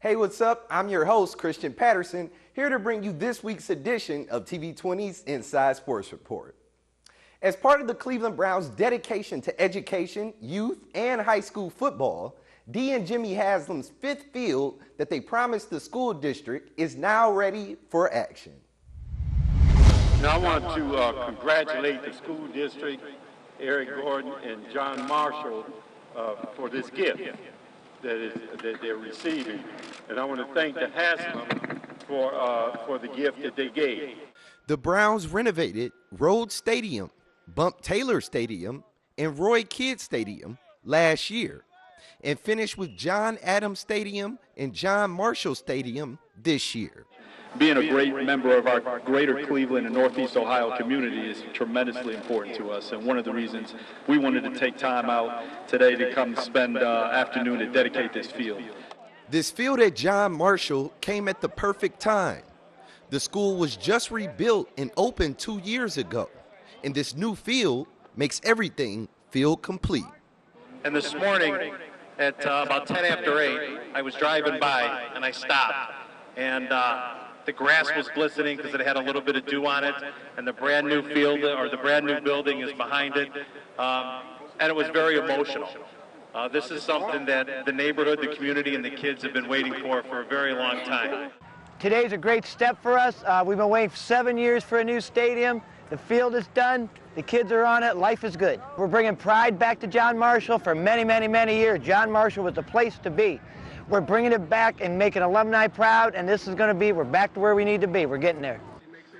Hey, what's up? I'm your host, Christian Patterson, here to bring you this week's edition of TV20's Inside Sports Report. As part of the Cleveland Browns' dedication to education, youth, and high school football, Dee and Jimmy Haslam's fifth field that they promised the school district is now ready for action. Now I want to congratulate the school district, Eric Gordon and John Marshall, for this gift that they're receiving. And I want to thank the Haslam for the gift that they gave. The Browns renovated Rhodes Stadium, Bump Taylor Stadium, and Roy Kidd Stadium last year, and finished with John Adams Stadium and John Marshall Stadium this year. Being a great member of our greater Cleveland and Northeast Ohio community is tremendously important to us, and one of the reasons we wanted to take time out today to come spend afternoon to dedicate this field. This field at John Marshall came at the perfect time. The school was just rebuilt and opened 2 years ago, and this new field makes everything feel complete. And this morning at about 10 after 8, I was driving by and I stopped, and the grass was glistening because it had a little bit of dew on it, and the brand new field or the brand new building is behind it, and it was very emotional. This is something that the neighborhood, the community, and the kids have been waiting for a very long time. Today's a great step for us. We've been waiting for 7 years for a new stadium. The field is done. The kids are on it. Life is good. We're bringing pride back to John Marshall for many, many, many years. John Marshall was the place to be. We're bringing it back and making alumni proud, and this is going to be, we're back to where we need to be. We're getting there.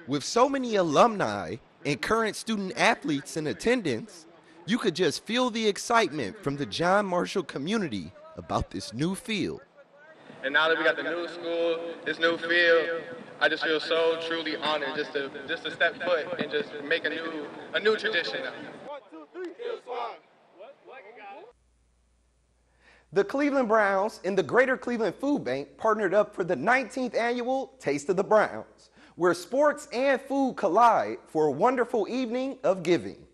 With so many alumni and current student athletes in attendance, you could just feel the excitement from the John Marshall community about this new field. And now that we got the new school, this new field, I just feel so truly honored just to step foot and just make a new tradition now. 1, 2, 3, slide. The Cleveland Browns and the Greater Cleveland Food Bank partnered up for the 19th annual Taste of the Browns, where sports and food collide for a wonderful evening of giving.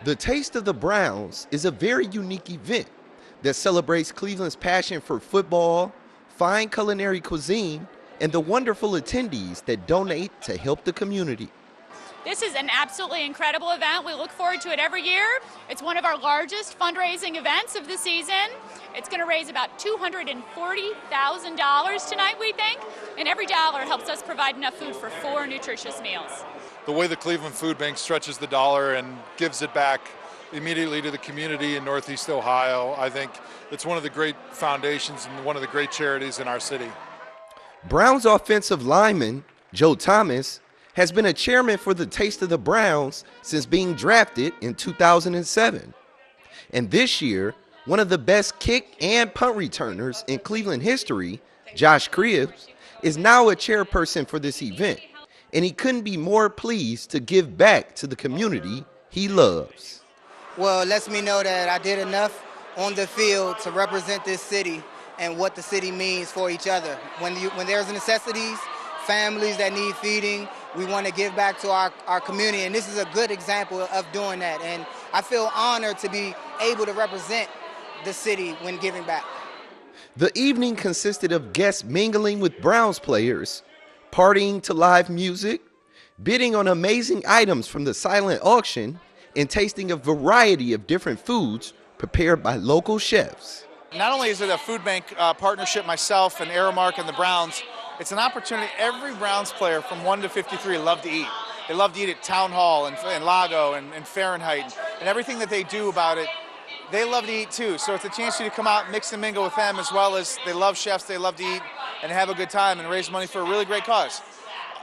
The Taste of the Browns is a very unique event that celebrates Cleveland's passion for football, fine culinary cuisine, and the wonderful attendees that donate to help the community. This is an absolutely incredible event. We look forward to it every year. It's one of our largest fundraising events of the season. It's going to raise about $240,000 tonight, we think, and every dollar helps us provide enough food for 4 nutritious meals. The way the Cleveland Food Bank stretches the dollar and gives it back immediately to the community in Northeast Ohio, I think it's one of the great foundations and one of the great charities in our city. Browns offensive lineman Joe Thomas has been a chairman for the Taste of the Browns since being drafted in 2007. And this year, one of the best kick and punt returners in Cleveland history, Josh Cribbs, is now a chairperson for this event. And he couldn't be more pleased to give back to the community he loves. Well, it lets me know that I did enough on the field to represent this city and what the city means for each other. When there's necessities, families that need feeding, we want to give back to our community, and this is a good example of doing that. And I feel honored to be able to represent the city when giving back. The evening consisted of guests mingling with Browns players, partying to live music, bidding on amazing items from the silent auction, and tasting a variety of different foods prepared by local chefs. Not only is it a food bank partnership, myself and Aramark and the Browns, it's an opportunity. Every Browns player from 1 to 53 love to eat. They love to eat at Town Hall and Lago and Fahrenheit, and everything that they do about it, they love to eat too. So it's a chance for you to come out, mix and mingle with them, as well as they love chefs, they love to eat and have a good time and raise money for a really great cause.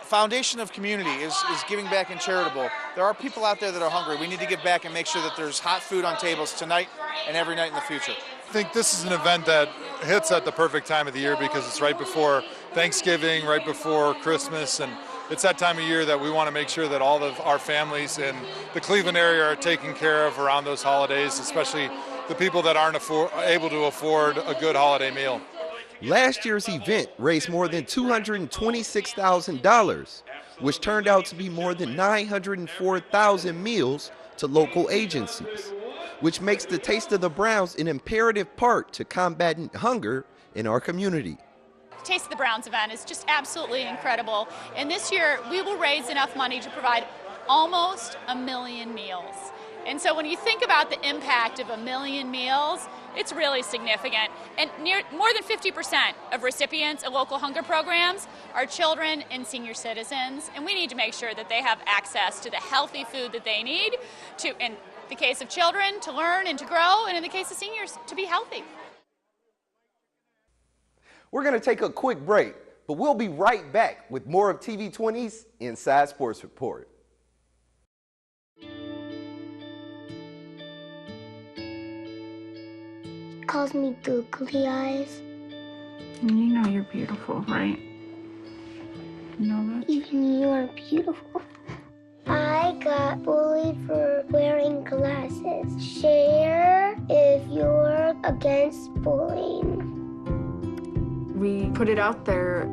Foundation of community is giving back and charitable. There are people out there that are hungry. We need to give back and make sure that there's hot food on tables tonight and every night in the future. I think this is an event that hits at the perfect time of the year because it's right before Thanksgiving, right before Christmas, and it's that time of year that we want to make sure that all of our families in the Cleveland area are taken care of around those holidays, especially the people that aren't able to afford a good holiday meal. Last year's event raised more than $226,000, which turned out to be more than 904,000 meals to local agencies. which makes the Taste of the Browns an imperative part to combating hunger in our community. Taste of the Browns event is just absolutely incredible. And this year, we will raise enough money to provide almost 1 million meals. And so when you think about the impact of 1 million meals, it's really significant. And more than 50% of recipients of local hunger programs are children and senior citizens. And we need to make sure that they have access to the healthy food that they need to, in the case of children, to learn and to grow, and in the case of seniors, to be healthy. We're going to take a quick break, but we'll be right back with more of TV20's Inside Sports Report. Calls me googly eyes. You know you're beautiful, right? You know that? Even you're beautiful. I got bullied for wearing glasses. Share if you're against bullying. We put it out there,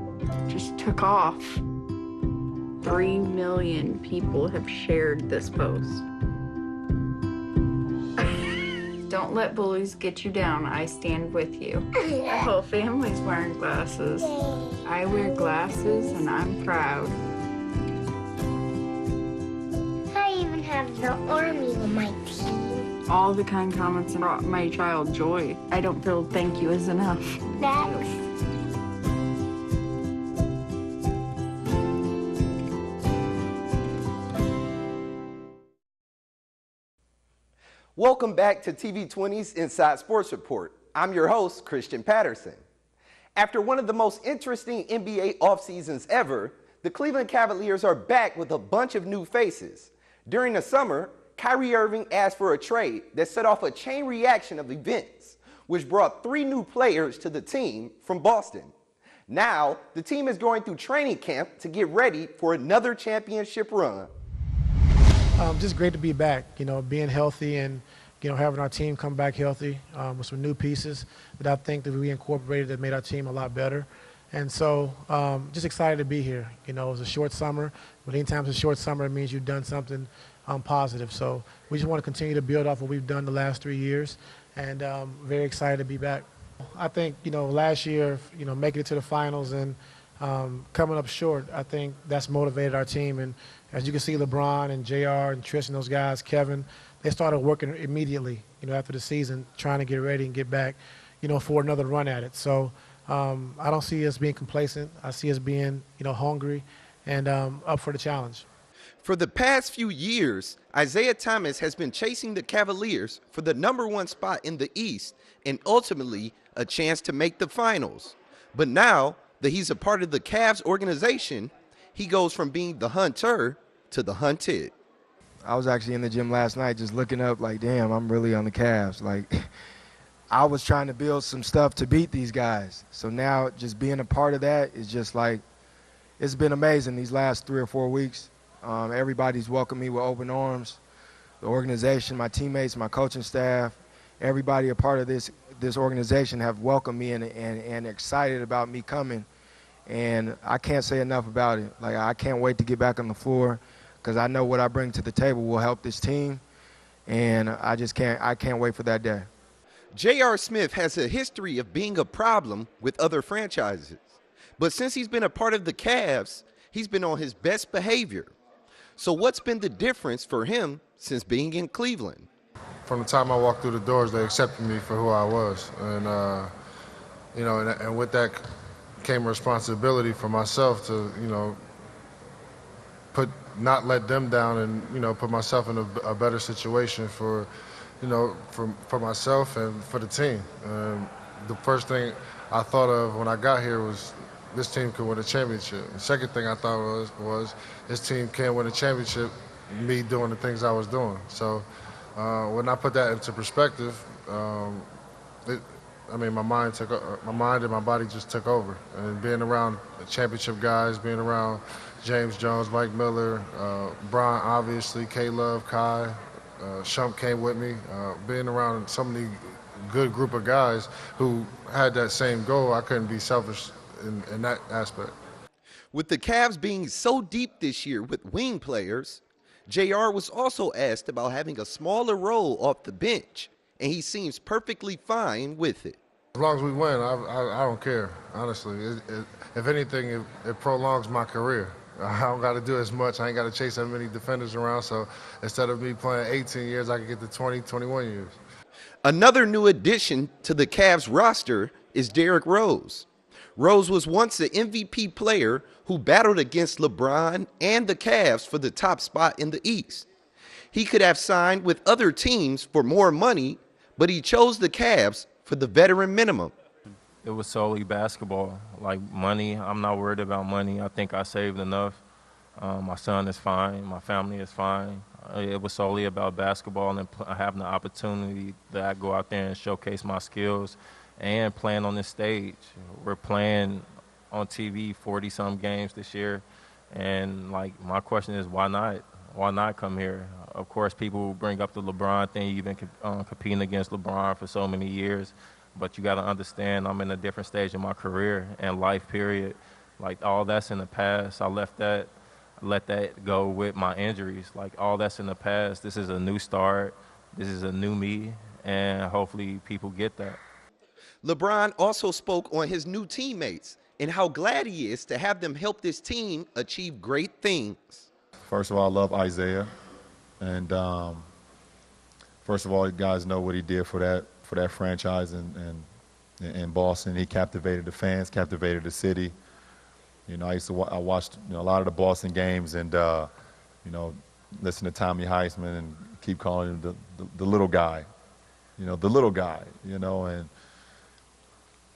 just took off. 3 million people have shared this post. Don't let bullies get you down. I stand with you. The whole family's wearing glasses. I wear glasses and I'm proud. I even have the army on my team. All the kind comments brought my child joy. I don't feel thank you is enough. Thanks. Welcome back to TV20's Inside Sports Report. I'm your host, Christian Patterson. After one of the most interesting NBA offseasons ever, the Cleveland Cavaliers are back with a bunch of new faces. During the summer, Kyrie Irving asked for a trade that set off a chain reaction of events, which brought 3 new players to the team from Boston. Now, the team is going through training camp to get ready for another championship run. Just great to be back, being healthy and, having our team come back healthy with some new pieces that I think that we incorporated that made our team a lot better. And so just excited to be here. It was a short summer, but anytime it's a short summer, it means you've done something positive. So we just want to continue to build off what we've done the last 3 years, and very excited to be back. I think, last year, making it to the finals and coming up short, I think that's motivated our team. And as you can see, LeBron and JR and Trish and those guys, Kevin, they started working immediately, after the season, trying to get ready and get back, for another run at it. So I don't see us being complacent. I see us being, hungry and up for the challenge. For the past few years, Isaiah Thomas has been chasing the Cavaliers for the #1 spot in the East and ultimately a chance to make the finals. But now that he's a part of the Cavs organization, he goes from being the hunter to the hunted. I was actually in the gym last night just looking up like, damn, I'm really on the Cavs. Like, I was trying to build some stuff to beat these guys. So now just being a part of that is just like, it's been amazing these last 3 or 4 weeks. Everybody's welcomed me with open arms. The organization, my teammates, my coaching staff, everybody a part of this organization have welcomed me and excited about me coming. And I can't say enough about it. Like, I can't wait to get back on the floor because I know what I bring to the table will help this team. And I can't wait for that day. J.R. Smith has a history of being a problem with other franchises. But since he's been a part of the Cavs, he's been on his best behavior. So what's been the difference for him since being in Cleveland? From the time I walked through the doors, they accepted me for who I was. And, and with that came a responsibility for myself to, not let them down and, put myself in a better situation for myself and for the team. The first thing I thought of when I got here was this team could win a championship. The second thing I thought was this team can't win a championship, me doing the things I was doing. So when I put that into perspective, my mind and my body just took over. And being around the championship guys, being around James Jones, Mike Miller, Brian, obviously, K-Love, Kai, Shump came with me. Being around so many good group of guys who had that same goal, I couldn't be selfish in that aspect. With the Cavs being so deep this year with wing players, JR was also asked about having a smaller role off the bench, and he seems perfectly fine with it. As long as we win, I don't care, honestly. If anything, it prolongs my career. I don't got to do as much. I ain't got to chase that many defenders around, so instead of me playing 18 years, I can get to 20, 21 years. Another new addition to the Cavs roster is Derrick Rose. Rose was once the MVP player who battled against LeBron and the Cavs for the top spot in the East. He could have signed with other teams for more money, but he chose the Cavs for the veteran minimum. It was solely basketball. Like money, I'm not worried about money. I think I saved enough. My son is fine. My family is fine. It was solely about basketball and having the opportunity that I go out there and showcase my skills and playing on this stage. We're playing on TV 40-some games this year, and like my question is, why not? Why not come here? Of course, people bring up the LeBron thing. You've been competing against LeBron for so many years, but you got to understand I'm in a different stage of my career and life, period. Like all that's in the past. I let that go with my injuries. Like all that's in the past. This is a new start. This is a new me, and hopefully people get that. LeBron also spoke on his new teammates and how glad he is to have them help this team achieve great things. First of all, I love Isaiah, and first of all, you guys know what he did for that franchise in Boston. He captivated the fans, captivated the city. You know, I watched a lot of the Boston games, and listen to Tommy Heisman and keep calling him the little guy. The little guy.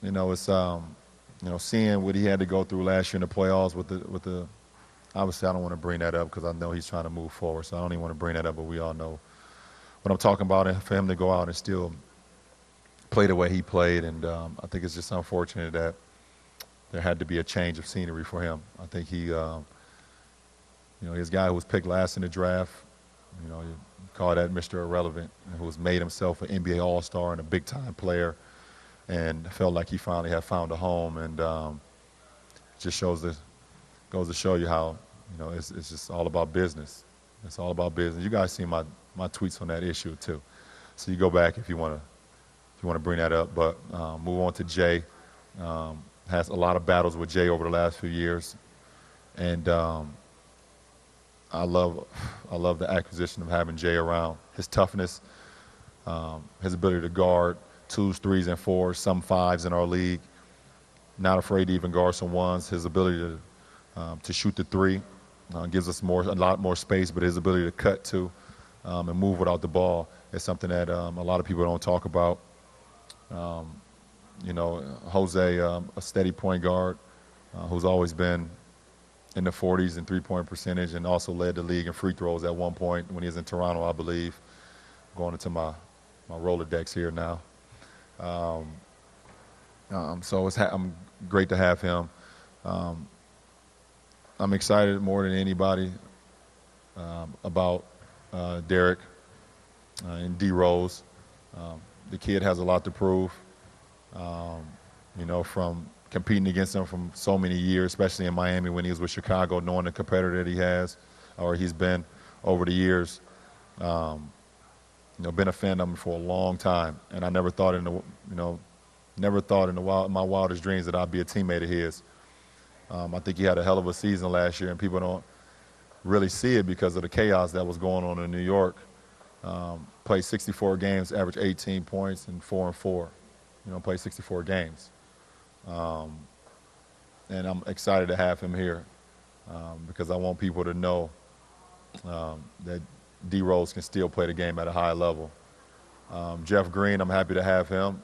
And it's seeing what he had to go through last year in the playoffs with the. Obviously, I don't want to bring that up because I know he's trying to move forward, so I don't even want to bring that up. But we all know what I'm talking about, and for him to go out and still play the way he played, and I think it's just unfortunate that there had to be a change of scenery for him. I think he, he's a guy who was picked last in the draft. You call that Mr. Irrelevant, and who's made himself an NBA All-Star and a big-time player, and felt like he finally had found a home, and just goes to show you how it's just all about business. It's all about business. You guys see my tweets on that issue too, so you go back if you want to bring that up. But move on to Jay. Has a lot of battles with Jay over the last few years, and I love the acquisition of having Jay around. His toughness, his ability to guard 2s, 3s, and 4s, some 5s in our league. Not afraid to even guard some 1s. His ability to shoot the 3 gives us a lot more space, but his ability to cut too and move without the ball is something that a lot of people don't talk about. Jose, a steady point guard who's always been in the 40s in three-point percentage and also led the league in free throws at one point when he was in Toronto, I believe. Going into my Rolodex here now. So I'm great to have him. I'm excited more than anybody about Derrick and D. Rose. The kid has a lot to prove. From competing against him from so many years, especially in Miami when he was with Chicago, knowing the competitor that he has or he's been over the years. Been a fan of him for a long time, and I never thought in my wildest dreams that I'd be a teammate of his. I think he had a hell of a season last year, and people don't really see it because of the chaos that was going on in New York. Played 64 games, averaged 18 points, and 4-4. Played 64 games. And I'm excited to have him here because I want people to know that D. Rose can still play the game at a high level. Jeff Green, I'm happy to have him.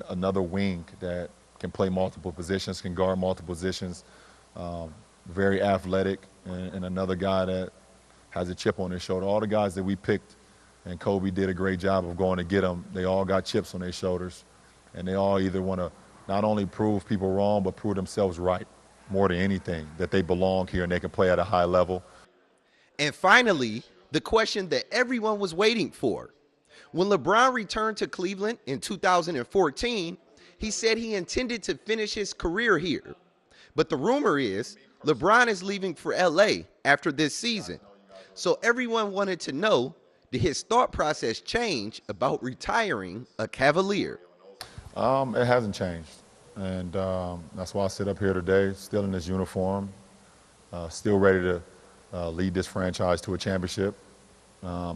Another wing that can play multiple positions, can guard multiple positions, very athletic, and another guy that has a chip on his shoulder. All the guys that we picked, and Kobe did a great job of going to get them, they all got chips on their shoulders, and they all either want to not only prove people wrong, but prove themselves right more than anything, that they belong here and they can play at a high level. And finally, the question that everyone was waiting for. When LeBron returned to Cleveland in 2014, he said he intended to finish his career here. But the rumor is LeBron is leaving for LA after this season, so everyone wanted to know, did his thought process change about retiring a Cavalier? It hasn't changed, and that's why I sit up here today, still in this uniform, still ready to lead this franchise to a championship,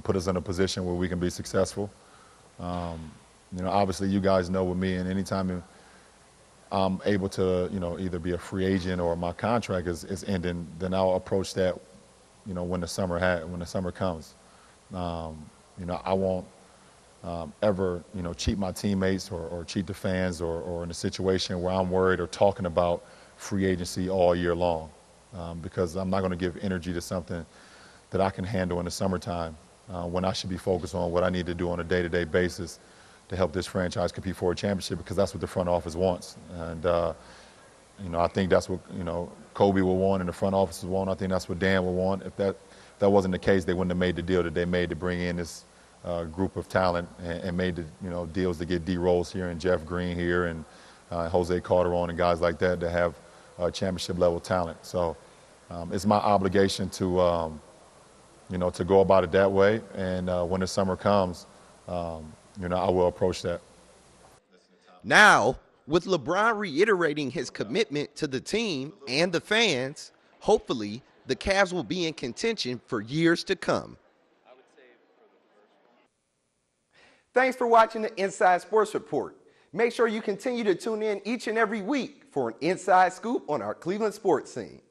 put us in a position where we can be successful. Obviously you guys know with me, and anytime I'm able to, either be a free agent or my contract is ending, then I'll approach that, when the summer comes. I won't ever, cheat my teammates or cheat the fans or in a situation where I'm worried or talking about free agency all year long, because I'm not going to give energy to something that I can handle in the summertime when I should be focused on what I need to do on a day-to-day basis to help this franchise compete for a championship, because that's what the front office wants. And, I think that's what, Kobe will want and the front office will want. I think that's what Dan will want. If that wasn't the case, they wouldn't have made the deal that they made to bring in this group of talent and made the, deals to get D. Rose here and Jeff Green here and Jose Calderon and guys like that have championship-level talent. So it's my obligation to, to go about it that way. And when the summer comes, I will approach that. Now, with LeBron reiterating his commitment to the team and the fans, hopefully the Cavs will be in contention for years to come. Thanks for watching the Inside Sports Report. Make sure you continue to tune in each and every week for an inside scoop on our Cleveland sports scene.